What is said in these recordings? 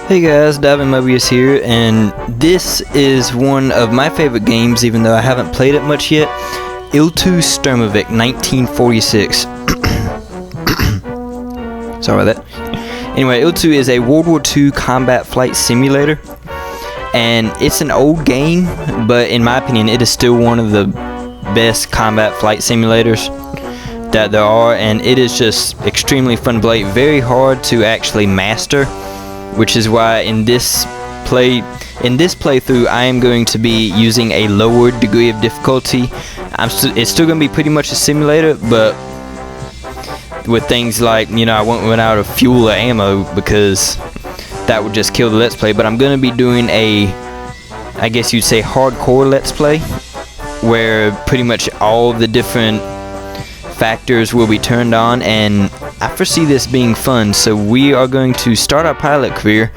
Hey guys, Davin Mobius here, and this is one of my favorite games, even though I haven't played it much yet. IL-2 Sturmovik 1946. Sorry about that. Anyway, IL-2 is a World War II combat flight simulator, and it's an old game, but in my opinion, it is still one of the best combat flight simulators that there are, and it is just extremely fun to play, very hard to actually master. Which is why in this playthrough I am going to be using a lower degree of difficulty. It's still going to be pretty much a simulator, but with things like, I won't run out of fuel or ammo because that would just kill the Let's Play. But I'm going to be doing I guess you'd say hardcore Let's Play, where pretty much all the different factors will be turned on, and I foresee this being fun. So we are going to start our pilot career,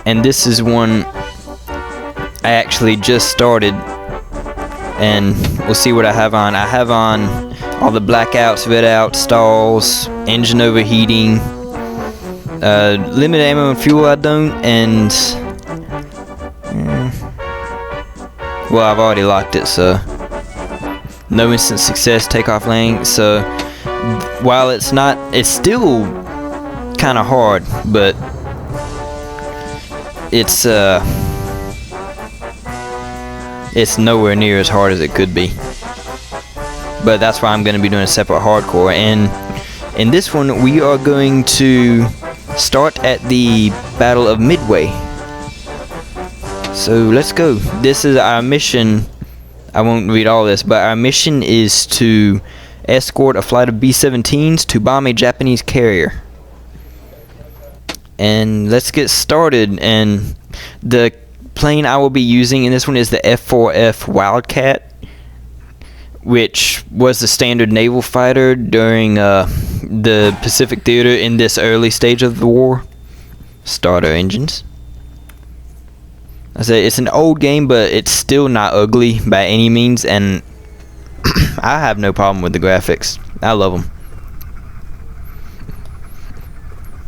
and this is one I actually just started, and we'll see what I have on. I have on all the blackouts, red out, stalls, engine overheating, limited ammo and fuel I don't, and well, I've already locked it, so no instant success, takeoff lane. So while it's still kind of hard, but it's nowhere near as hard as it could be. But that's why I'm going to be doing a separate hardcore. And in this one, we are going to start at the Battle of Midway. So let's go. This is our mission. I won't read all this, but our mission is to escort a flight of B-17s to bomb a Japanese carrier. And let's get started. And the plane I will be using in this one is the F-4F Wildcat, which was the standard naval fighter during the Pacific Theater in this early stage of the war. Start our engines. I say it's an old game, but it's still not ugly by any means, and I have no problem with the graphics. I love them.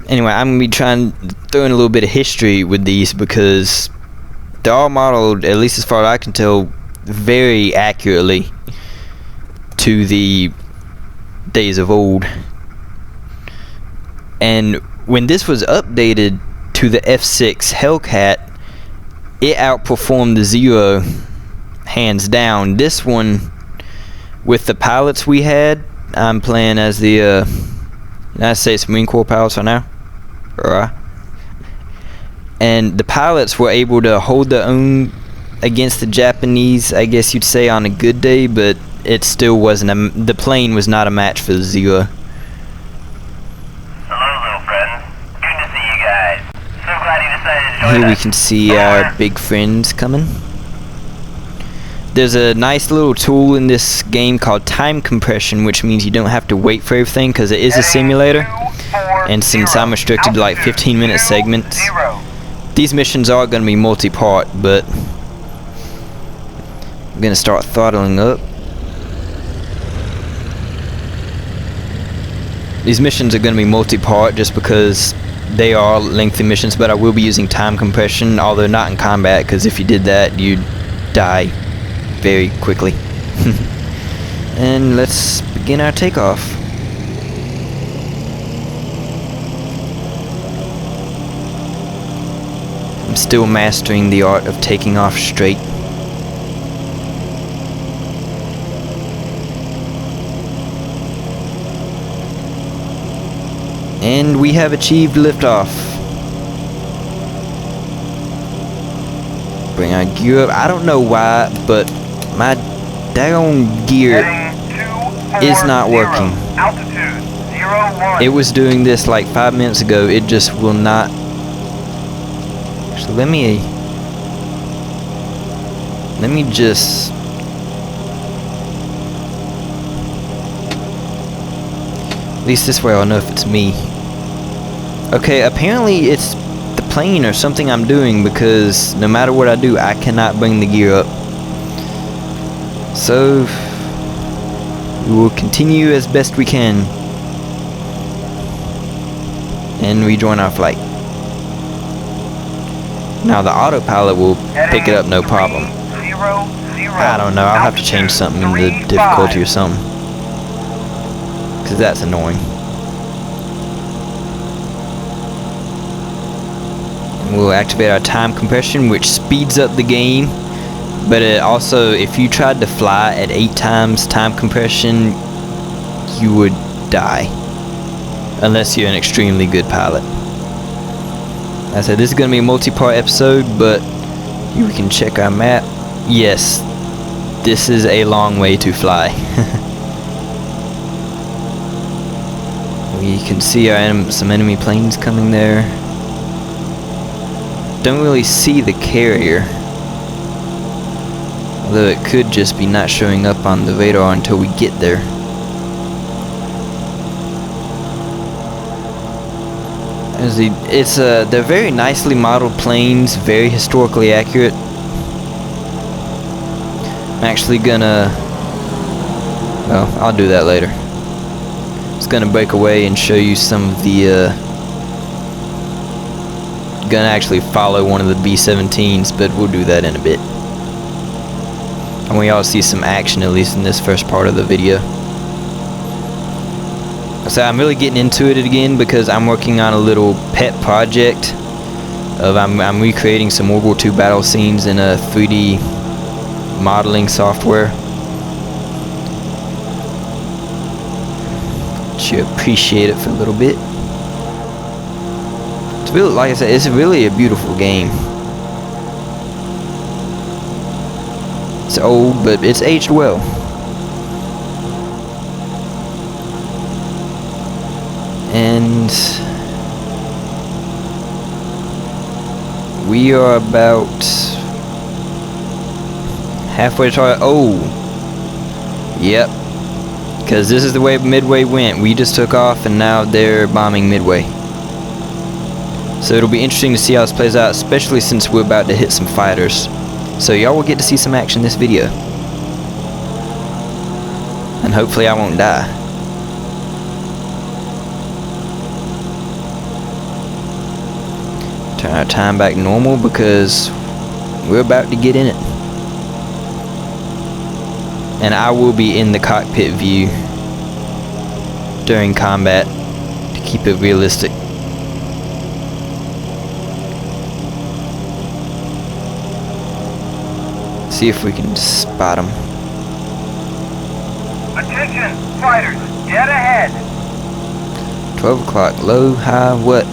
Anyway, I'm going to be trying to throw in a little bit of history with these because they're all modeled, at least as far as I can tell, very accurately to the days of old. And when this was updated to the F6 Hellcat, it outperformed the Zero hands down. This one, with the pilots we had, I'm playing as the United States Marine Corps pilots right now, and the pilots were able to hold their own against the Japanese, I guess you'd say, on a good day, but it still wasn't the plane was not a match for the Zero. Here we can see our big friends coming. There's a nice little tool in this game called time compression, which means you don't have to wait for everything because it is a simulator. And since I'm restricted to like 15-minute segments, these missions are going to be multi-part, but I'm going to start throttling up. These missions are going to be multi-part just because they are lengthy missions, but I will be using time compression, although not in combat, because if you did that, you'd die very quickly. And let's begin our takeoff. I'm still mastering the art of taking off straight. And we have achieved liftoff. Bring our gear up. I don't know why, but my daggone gear is not working. It was doing this like 5 minutes ago. It just will not. Actually, let me just. At least this way I'll know if it's me. Okay, apparently it's the plane or something I'm doing, because no matter what I do, I cannot bring the gear up. So we will continue as best we can and rejoin our flight. Now the autopilot will pick it up no problem. I don't know, I'll have to change something in the difficulty or something, because that's annoying. We'll activate our time compression, which speeds up the game, but it also, if you tried to fly at 8 times time compression, you would die, unless you're an extremely good pilot. Like I said, this is going to be a multi-part episode, but you can check our map. Yes, this is a long way to fly. We can see some enemy planes coming there. Don't really see the carrier, although it could just be not showing up on the radar until we get there. They're very nicely modeled planes, very historically accurate. I'm actually gonna, well, I'll do that later. Just gonna break away and show you some of the gonna actually follow one of the B-17s, but we'll do that in a bit. And we all see some action, at least in this first part of the video. So I'm really getting into it again because I'm working on a little pet project of I'm recreating some World War II battle scenes in a 3D modeling software. Should appreciate it for a little bit. It's really, like I said, it's really a beautiful game. It's old, but it's aged well. And we are about halfway to target. Oh, yep. Because this is the way Midway went. We just took off, and now they're bombing Midway. So it'll be interesting to see how this plays out, especially since we're about to hit some fighters. So y'all will get to see some action in this video. And hopefully I won't die. Turn our time back normal because we're about to get in it. And I will be in the cockpit view during combat to keep it realistic. See if we can spot them. Attention, fighters, dead ahead. 12 o'clock, low, high, what?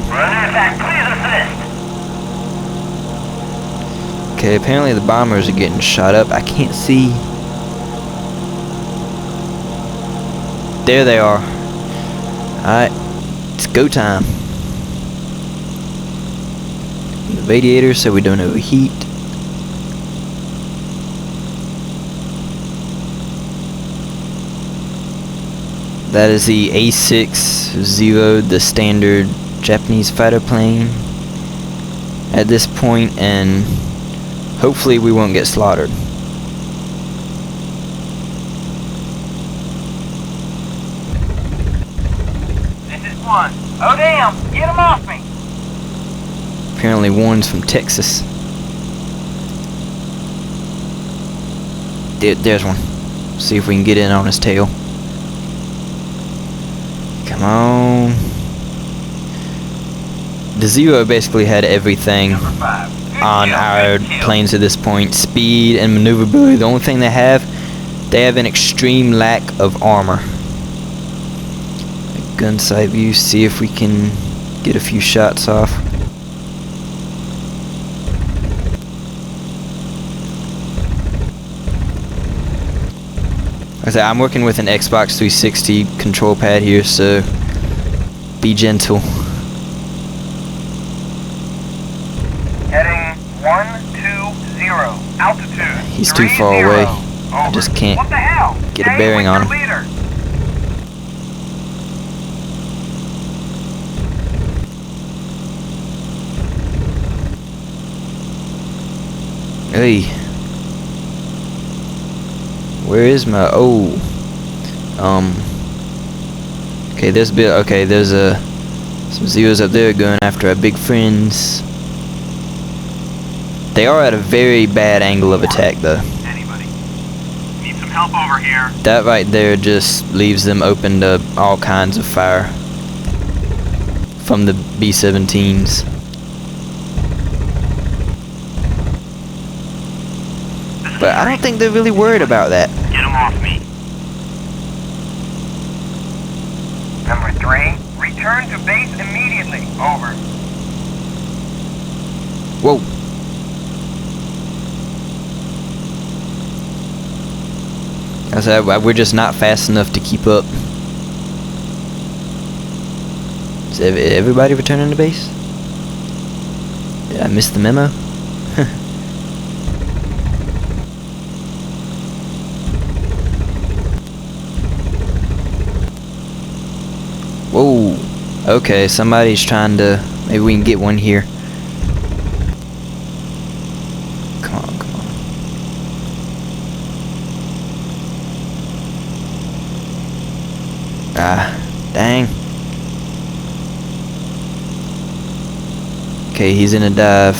Okay, apparently the bombers are getting shot up. I can't see. There they are. Alright, it's go time. The radiator so we don't overheat. That is the A6-0, the standard Japanese fighter plane at this point, and hopefully we won't get slaughtered. This is one. Oh damn! Get him off me! Apparently one's from Texas. There's one. See if we can get in on his tail. Come on. The Zero basically had everything on our planes at this point. Speed and maneuverability. The only thing they have an extreme lack of armor. Gun sight view, see if we can get a few shots off. Like I said, I'm working with an Xbox 360 control pad here, so be gentle. Heading 120, altitude. He's too far away. I just can't get a bearing on him. Hey. Where is my okay, there's some Zeros up there going after our big friends. They are at a very bad angle of attack, though. Anybody? Need some help over here. That right there just leaves them open to all kinds of fire from the B-17s. But I don't think they're really worried about that. Get them off me. Number 3, return to base immediately. Over. Whoa. I said we're just not fast enough to keep up. Is everybody returning to base? Did I miss the memo? Whoa. Okay, somebody's trying to... Maybe we can get one here. Come on, come on. Ah, dang. Okay, he's in a dive.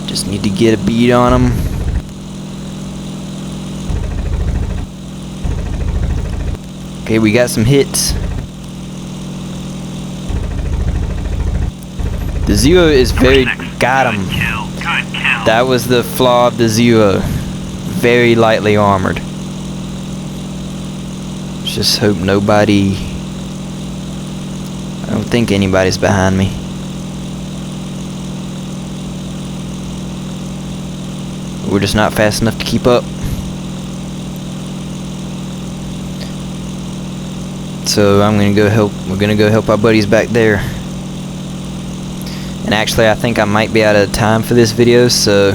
Just need to get a bead on him. Okay, we got some hits. The Zero is very... Got him. Good kill. That was the flaw of the Zero. Very lightly armored. Just hope nobody... I don't think anybody's behind me. We're just not fast enough to keep up. So I'm gonna go help. We're gonna go help our buddies back there. And actually, I think I might be out of time for this video, so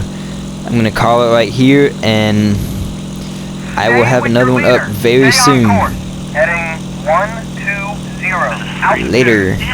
I'm gonna call it right here, and I will have another one up very soon. Heading 120. Later. 30.